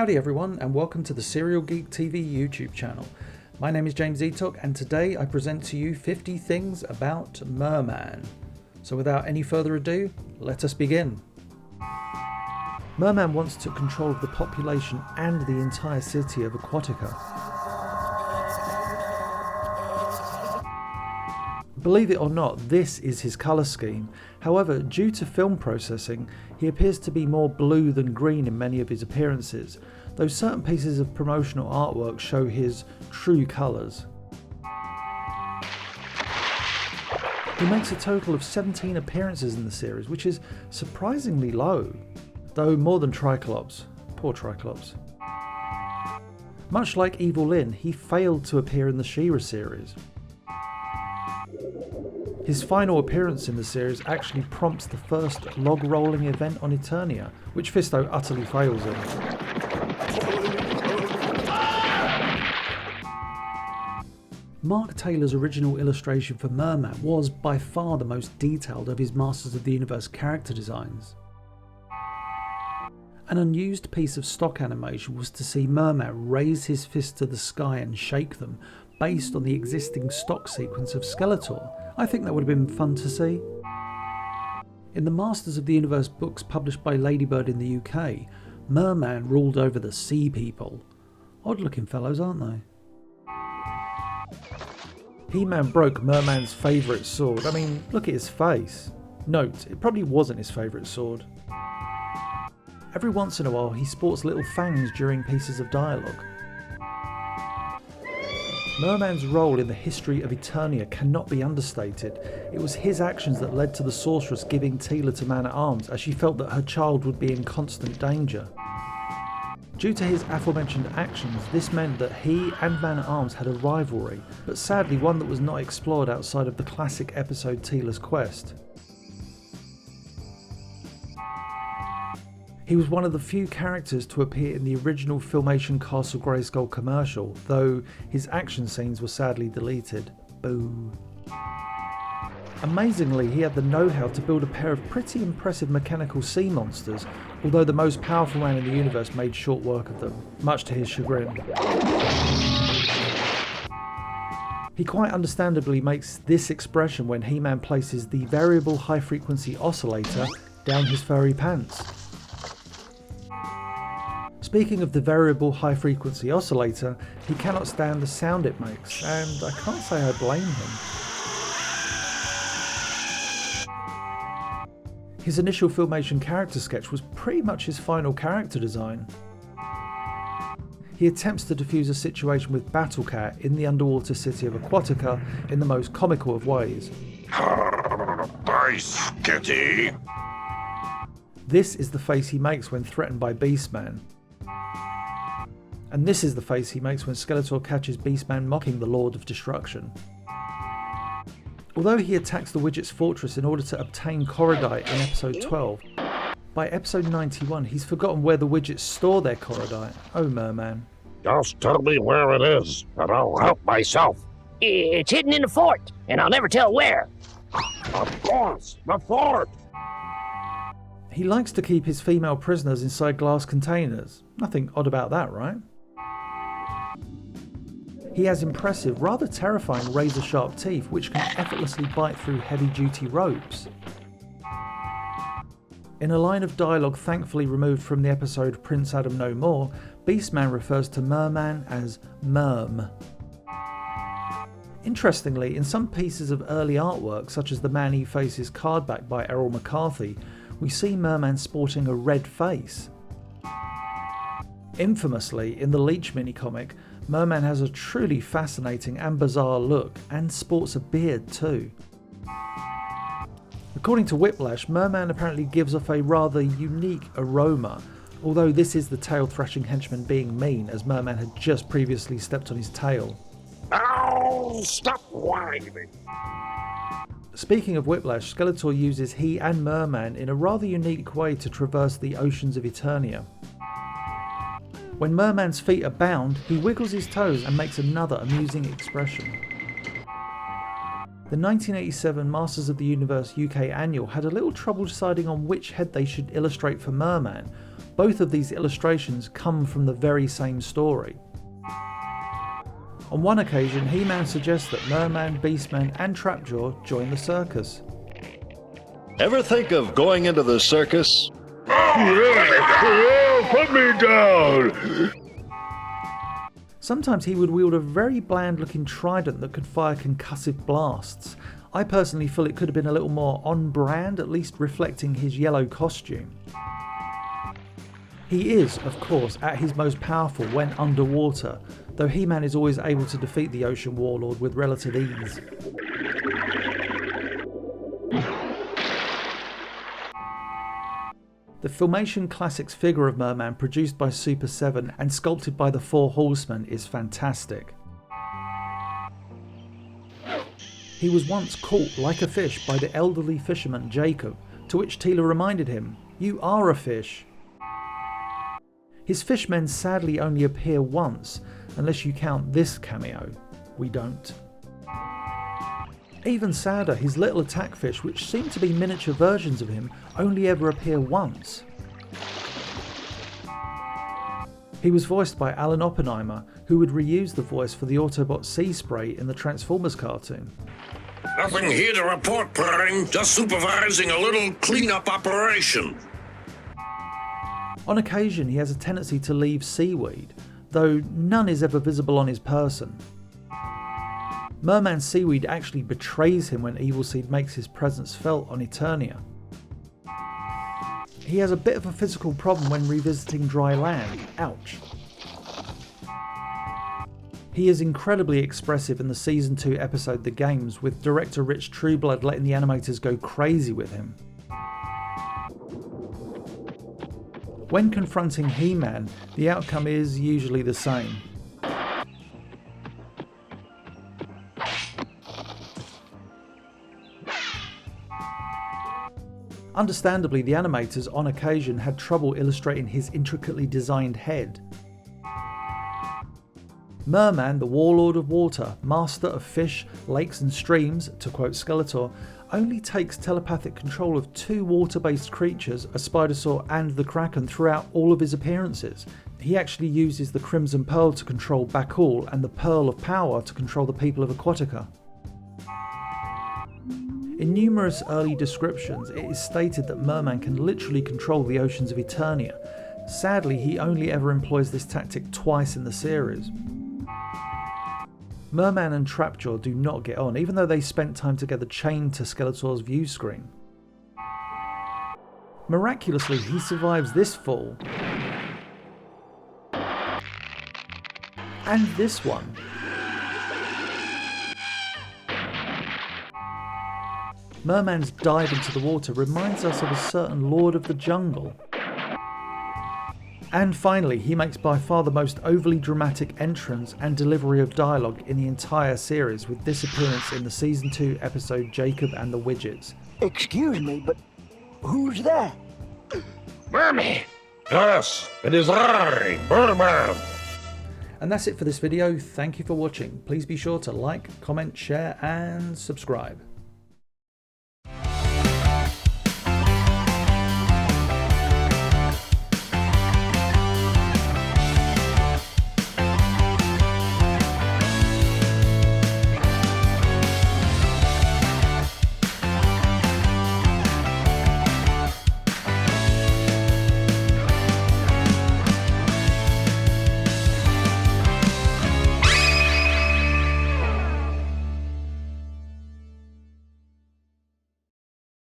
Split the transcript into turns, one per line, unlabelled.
Howdy everyone, and welcome to the Serial Geek TV YouTube channel. My name is James Eatock, and today I present to you 50 things about Mer-Man. So without any further ado, let us begin. Mer-Man once took control of the population and the entire city of Aquatica. Believe it or not, this is his colour scheme. However, due to film processing, he appears to be more blue than green in many of his appearances, though certain pieces of promotional artwork show his true colours. He makes a total of 17 appearances in the series, which is surprisingly low, though more than Triclops. Poor Triclops. Much like Evil Lyn, he failed to appear in the She-Ra series. His final appearance in the series actually prompts the first log rolling event on Eternia, which Fisto utterly fails in. Mark Taylor's original illustration for Mer-Man was by far the most detailed of his Masters of the Universe character designs. An unused piece of stock animation was to see Mer-Man raise his fists to the sky and shake them, based on the existing stock sequence of Skeletor. I think that would have been fun to see. In the Masters of the Universe books published by Ladybird in the UK, Mer-Man ruled over the Sea People. Odd looking fellows, aren't they? He-Man broke Mer-Man's favourite sword. I mean, look at his face. Note, it probably wasn't his favourite sword. Every once in a while he sports little fangs during pieces of dialogue. Mer-Man's role in the history of Eternia cannot be understated. It was his actions that led to the sorceress giving Teela to Man-at-Arms, as she felt that her child would be in constant danger. Due to his aforementioned actions, this meant that he and Man-at-Arms had a rivalry, but sadly one that was not explored outside of the classic episode Teela's Quest. He was one of the few characters to appear in the original Filmation Castle Grayskull commercial, though his action scenes were sadly deleted. Boo. Amazingly, he had the know-how to build a pair of pretty impressive mechanical sea monsters, although the most powerful man in the universe made short work of them, much to his chagrin. He quite understandably makes this expression when He-Man places the variable high-frequency oscillator down his furry pants. Speaking of the variable high-frequency oscillator, he cannot stand the sound it makes, and I can't say I blame him. His initial Filmation character sketch was pretty much his final character design. He attempts to defuse a situation with Battle Cat in the underwater city of Aquatica in the most comical of ways.
Base Kitty!
This is the face he makes when threatened by Beastman. And this is the face he makes when Skeletor catches Beastman mocking the Lord of Destruction. Although he attacks the Widget's fortress in order to obtain Korodite in episode 12, by episode 91 he's forgotten where the Widgets store their Korodite. Oh, Mer-Man.
Just tell me where it is, and I'll help myself.
It's hidden in the fort, and I'll never tell where.
Of course, the fort!
He likes to keep his female prisoners inside glass containers. Nothing odd about that, right? He has impressive, rather terrifying razor-sharp teeth which can effortlessly bite through heavy-duty ropes. In a line of dialogue thankfully removed from the episode Prince Adam No More, Beastman refers to Mer-Man as Merm. Interestingly, in some pieces of early artwork, such as the Man-E Faces card back by Errol McCarthy, we see Mer-Man sporting a red face. Infamously, in the Leech mini-comic, Mer-Man has a truly fascinating and bizarre look, and sports a beard too. According to Whiplash, Mer-Man apparently gives off a rather unique aroma, although this is the tail-thrashing henchman being mean, as Mer-Man had just previously stepped on his tail.
Oh, stop whining!
Speaking of Whiplash, Skeletor uses he and Mer-Man in a rather unique way to traverse the oceans of Eternia. When Mer-Man's feet are bound, he wiggles his toes and makes another amusing expression. The 1987 Masters of the Universe UK annual had a little trouble deciding on which head they should illustrate for Mer-Man, Both of these illustrations come from the very same story. On one occasion, He-Man suggests that Mer-Man, Beast-Man and Trapjaw join the circus.
Ever think of going into the circus?
Put me down!
Sometimes he would wield a very bland-looking trident that could fire concussive blasts. I personally feel it could have been a little more on-brand, at least reflecting his yellow costume. He is, of course, at his most powerful when underwater, though He-Man is always able to defeat the Ocean Warlord with relative ease. The Filmation Classics figure of Mer-Man, produced by Super 7 and sculpted by the Four Horsemen, is fantastic. He was once caught like a fish by the elderly fisherman Jacob, to which Teela reminded him, "You are a fish." His fishmen sadly only appear once, unless you count this cameo. We don't. Even sadder, his little attack fish, which seem to be miniature versions of him, only ever appear once. He was voiced by Alan Oppenheimer, who would reuse the voice for the Autobot Sea Spray in the Transformers cartoon.
Nothing here to report, Prime. Just supervising a little cleanup operation.
On occasion, he has a tendency to leave seaweed, though none is ever visible on his person. Mer-Man's seaweed actually betrays him when Evilseed makes his presence felt on Eternia. He has a bit of a physical problem when revisiting dry land. Ouch. He is incredibly expressive in the Season 2 episode The Games, with director Rich Trueblood letting the animators go crazy with him. When confronting He-Man, the outcome is usually the same. Understandably, the animators on occasion had trouble illustrating his intricately designed head. Mer-Man, the Warlord of Water, master of fish, lakes and streams, to quote Skeletor, only takes telepathic control of two water-based creatures, a Spidersaur and the Kraken, throughout all of his appearances. He actually uses the Crimson Pearl to control Bakul and the Pearl of Power to control the people of Aquatica. In numerous early descriptions, it is stated that Mer-Man can literally control the oceans of Eternia. Sadly, he only ever employs this tactic twice in the series. Mer-Man and Trapjaw do not get on, even though they spent time together chained to Skeletor's view screen. Miraculously, he survives this fall. And this one. Mer-Man's dive into the water reminds us of a certain Lord of the Jungle. And finally, he makes by far the most overly dramatic entrance and delivery of dialogue in the entire series, with this appearance in the Season 2 episode Jacob and the Widgets.
Excuse me, but who's that?
Mer-Man! Yes, it is I, Mer-Man!
And that's it for this video. Thank you for watching. Please be sure to like, comment, share and subscribe.